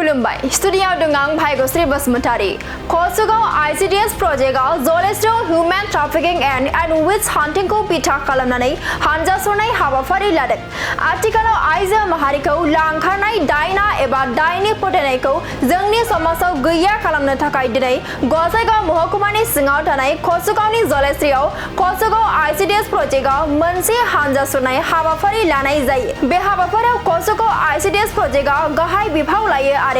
खुलुमबाय स्टुडियाव दं आं भाग्यश्री बसुमतारी कसुगाव आईसीडीएस प्रोजेक्टआव जलेस्ट्र human trafficking and witch hunting को बिथा खालामनानै हानजा सरनाय हाबाफारि लादों। आथिखालाव आइजो माहारिखौ लांखारनाय दायना एबा दायनि फोथायनायखौ जोंनि समाजाव गैया खालामनो थाखाय दिनै गसाइगाव महकुमानि सिङाव थानाय कसुगावनि जलेस्ट्रियाव कसुगाव आईसीडीएस प्रोजेक्टआव मोनसे हानजा सरनाय हाबाफारि लानाय जायो। बे हाबाफारियाव कसुगाव आईसीडीएस प्रोजेक्टआव गाहाय बिफाव लायो आरो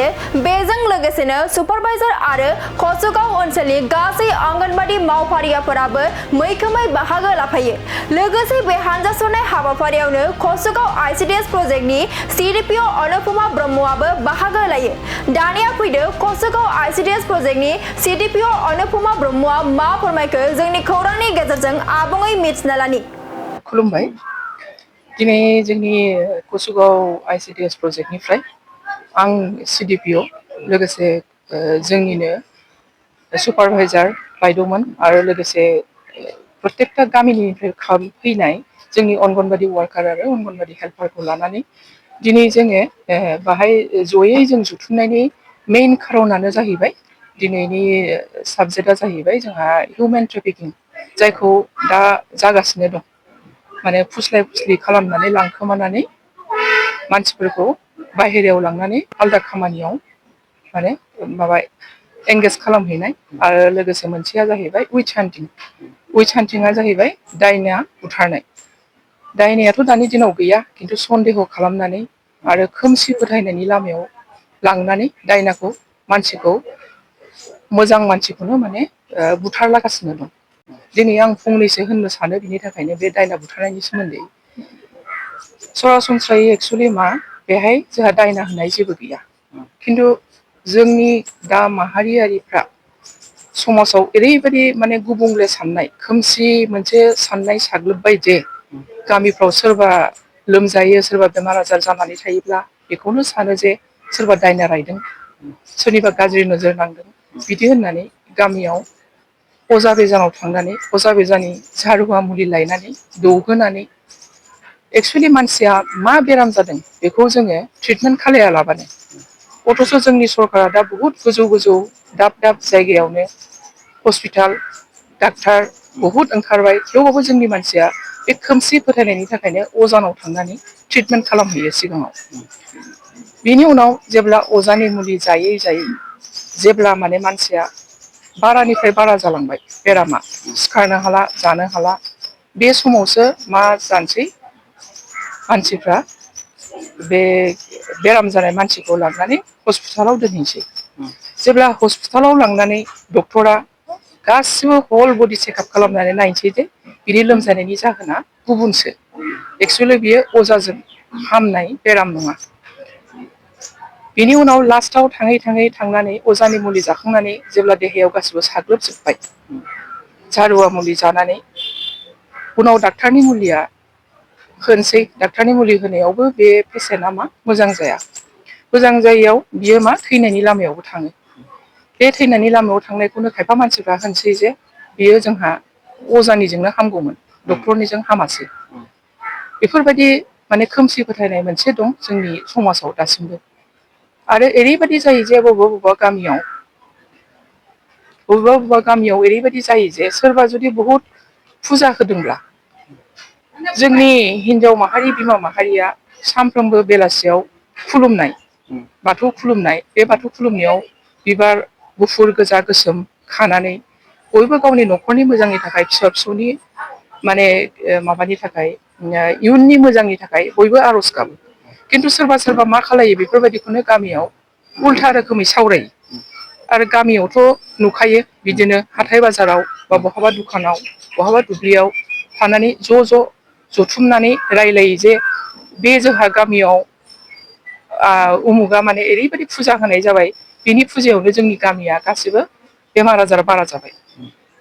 बेजों लोगोसेनो सुपारभाइजार आरो कसुगाव ओनसोलनि गासै आंगनबाड़ी मावफारियाफोराबो मैखोमै बाहागो लाफायो। लोगोसे बे हानजा सरनाय हाबाफारियावनो कसुगाव आईसीडीएस प्रोजेक्टनि सीडीपीओ अनुपमा ब्रह्मआबो बाहागो लायो। दानिया फैदो कसुगाव आईसीडीएस प्रोजेक्टनि सीडीपीओ अनुपमा ब्रह्मआ मा फोरमायखो जोंनि खौरांनि गेजेरजों आबुङै मिथिना लानि। खुलुमबाय। दिनै जोंनि कसुगाव आईसीडीएस प्रोजेक्टनिफ्राय आं सीडीपीओ लोगोसे जोंनिनो सुपारभाइजार बायद'मोन आरो लोगोसे प्रत्येकटा गामिनिफ्राय फैनाय जोंनि अंगनबाड़ी वार्कार आरो अंगनबाड़ी हेल्पारखौ लानानै दिनै जोङो बाहाय जयै जों जुथुमनायनि मेइन खारनानो जाहैबाय दिनैनि साबजेक्टआ जाहैबाय जोंहा हिउमेन ट्रेफिकिं जायखौ दा जागासिनो दं। माने फुस्लाय फुस्लि खालामनानै लांखोमानानै मानसिफोरखौ बाहेरायाव लांनानै आलदा खामानियाव माने माबा एंगेज खालामहैनाय आरो लोगोसे मोनसेया जाहैबाय उइच हान्टिंआ जाहैबाय दायना बुथारनाय। दायनायाथ' दानि दिनाव गैया खिन्थु सन्देह खालामनानै आरो खोमसि फोथायनायनि लामायाव लांनानै दायनाखौ मानसिखौ मोजां मानसिखौनो माने बुथारलागासिनो दं। दिनै आं फंनैसो होननो सानो बिनि थाखायनो बे दायना बुथारनायनि सोमोन्दै सरासनस्रायै एक्सुवेलि मा बेहाय जोंहा दायना होननाय जेबो गैया खिन्थु जोंनि दा माहारियारिफ्रा समाजाव ओरैबायदि माने गुबुंले साननाय खोमसि मोनसे साननाय साग्लोबबाय जे गामिफ्राव सोरबा लोमजायो सोरबा बेमार आजार जानानै थायोब्ला बेखौनो सानो जे सोरबा दायना रायदों सोरनिबा गाज्रि नोजोर नांदों बिदि होननानै गामियाव अजा बेजानाव थांनानै अजा बेजानि जारुवा मुलि लायनानै दौहोनानै एक्सुवेलि मानसिया मा बेराम जादों बेखौ जोङो ट्रिटमेन्ट खालायालाबानो अथ'स' जोंनि सरकारा दा बुहुत गोजौ दाब जायगायावनो हस्पिटाल डाक्टार बुहुत ओंखारबाय थेवबाबो जोंनि मानसिया बे खोमसि फोथायनायनि थाखायनो अजानाव थांनानै ट्रिटमेन्ट खालामहैयो सिगाङाव। बिनि उनाव जेब्ला अजानि मुलि जायै जेब्ला माने मानसिया बारानिफ्राय बारा जालांबाय बेरामा सिखारनो हाला जानो हाला बे समावसो मा जानोसै मानसिफ्रा बे बेराम जानाय मानसिखौ लांनानै हस्पिटालाव दोनहैसै। जेब्ला हस्पिटालाव लांनानै डक्टरा गासिबो हल बडि चेकआप खालामनानै नायनोसै जे बिनि लोमजानायनि जाहोना गुबुनसो एक्सुवेलि बियो अजाजों हामनाय बेराम नङा। बेनि उनाव लास्टाव थांनानै अजानि मुलि जाखांनानै जेब्ला देहायाव गासिबो साग्लोबजोबबाय जारुवा मुलि जानानै उनाव डाक्टारनि मुलिया होनोसै डाक्टारनि मुलि होनायावबो बे पेसेन्टआ मा मोजां जाया। मोजां जायैयाव बियो मा थैनायनि लामायावबो थाङो। बे थैनायनि लामायाव थांनायखौनो खायफा मानसिफ्रा होनसै जे बियो जोंहा अजानिजोंनो हामगौमोन डक्टरनिजों हामासै। बेफोरबायदि माने खोमसि फोथायनाय मोनसे दं जोंनि समाजाव दासिमबो। आरो ओरैबायदि जायो जे बबेबा गामियाव ओरैबायदि जायो जे सोरबा जुदि बहुद फुजा होदोंब्ला जोंनि हिनजाव माहारि बिमा माहारिया सानफ्रोमबो बेलासियाव खुलुमनाय बाथौ खुलुमनाय बे बाथौ खुलुमनायाव बिबार गुफुर गोजा गोसोम खानानै बयबो गावनि न'खरनि मोजांनि थाखाय फिसा फिसौनि माने माबानि थाखाय इयुननि मोजांनि थाखाय बयबो आर'ज गाबो। खिन्थु सोरबा मा खालायो बेफोरबायदिखौनो गामियाव उल्था रोखोमै सावरायो। आरो गामियावथ' नुखायो बिदिनो हाथाय बाजाराव बा बहाबा दखानाव बहाबा दुब्लियाव थानानै ज' जथुमनानै रायलायो जे बे जोंहा गामियाव उमुगा माने ओरैबायदि फुजा होनाय जाबाय बिनि फुजायावनो जोंनि गामिया गासिबो बेमार आजार बारा जाबाय।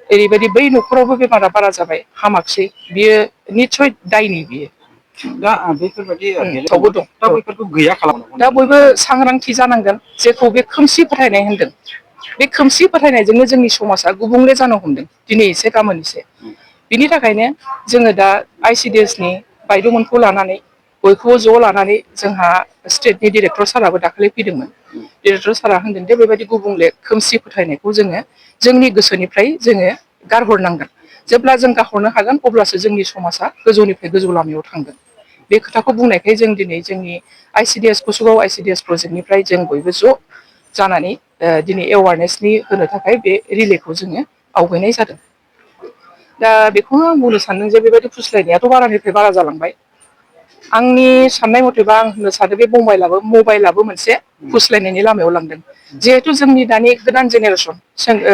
ओरैबायदि बै न'खरावबो बेमारा बारा जाबाय हामाखसै बियो निस्सय दायनि बियो। दा बेफोरबायदि दं दा बैफोरखौ गैया खालामनांगौ। दा बयबो सांग्रांथि जानांगोन जेखौ बे खोमसि फोथायनाय होनदों। बे खोमसि फोथायनायजोंनो जोंनि समाजा गुबुंले जानो हमदों दिनै एसे गाबोन एसे। बिनि थाखायनो जोङो दा आइसिडिएस नि बायद'मोनखौ लानानै बयखौबो ज' लानानै जोंहा स्टेटनि डिरेक्टर साराबो दाखालि फैदोंमोन। डिरेक्टर सारा होनदों दे बेबायदि गुबुंले खोमसि फोथायनायखौ जोङो जोंनि गोसोनिफ्राय जोङो गारहरनांगोन। जेब्ला जों गारहरनो हागोन अब्लासो जोंनि समाजा गोजौनिफ्राय गोजौ लामायाव थांगोन। बे खोथाखौ बुंनायखाय जों दिनै जोंनि आइसिडिएस कसुगाव आइसिडिएस प्रजेक्टनिफ्राय जों बयबो ज' जानानै दिनै एवारनेसनि होनो थाखाय बे रिलेखौ जोङो आवगायनाय जादों। दा बेखौनो आं बुंनो सानदों जे बेबायदि फुस्लायनायाथ' बारानिफ्राय बारा जालांबाय। आंनि साननाय मथेबा आं होननो सानो बे मबाइलाबो मोनसे फुस्लायनायनि लामायाव लांदों। जिहेथु जोंनि दानि गोदान जेनेरेसन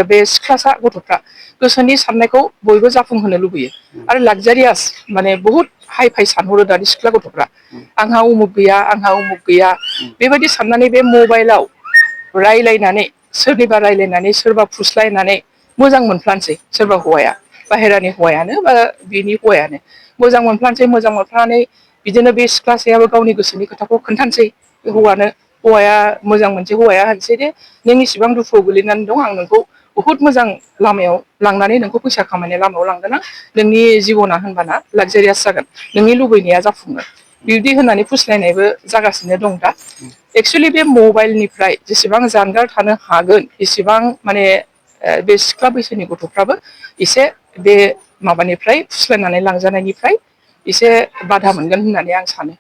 बे सिख्लासा गथ'फ्रा गोसोनि साननायखौ बयबो जाफुंहोनो लुबैयो आरो लागजारियास माने बुहुत हाइ फाइ सानहरो दानि सिख्ला गथ'फ्रा। आंहा उमुख गैया आंहा उमुख गैया बेबायदि साननानै बे मबाइलाव रायलायनानै सोरनिबा रायलायनानै सोरबा फुस्लायनानै मोजां मोनफ्लानोसै सोरबा हौवाया बाहेरानि हौवायानो बा बिनि हौवायानो मोजां मोनफ्लानानै बिदिनो बे सिख्लासायाबो गावनि गोसोनि खोथाखौ खोन्थानोसै बे हौवाया मोजां मोनसे हौवाया होनसै दे नों इसिबां दुखुआव गोलैनानै दं आं नोंखौ बुहुत मोजां लामायाव लांनानै नोंखौ फैसा खामायनाय लामायाव लांगोन आं नोंनि जिबना होनबाना लागजारियास जागोन नोंनि लुबैनाया जाफुंगोन बिब्दि होननानै फुस्लायनायबो जागासिनो दं दा। एक्सुवेलि बे मबाइलनिफ्राय जेसेबां जानगार थानो हागोन एसेबां माने बे सिख्ला बैसोनि गथ'फ्राबो एसे बे माबानिफ्राय फुस्लायनानै लांजानायनिफ्राय एसे बादा मोनगोन होननानै आं सानो।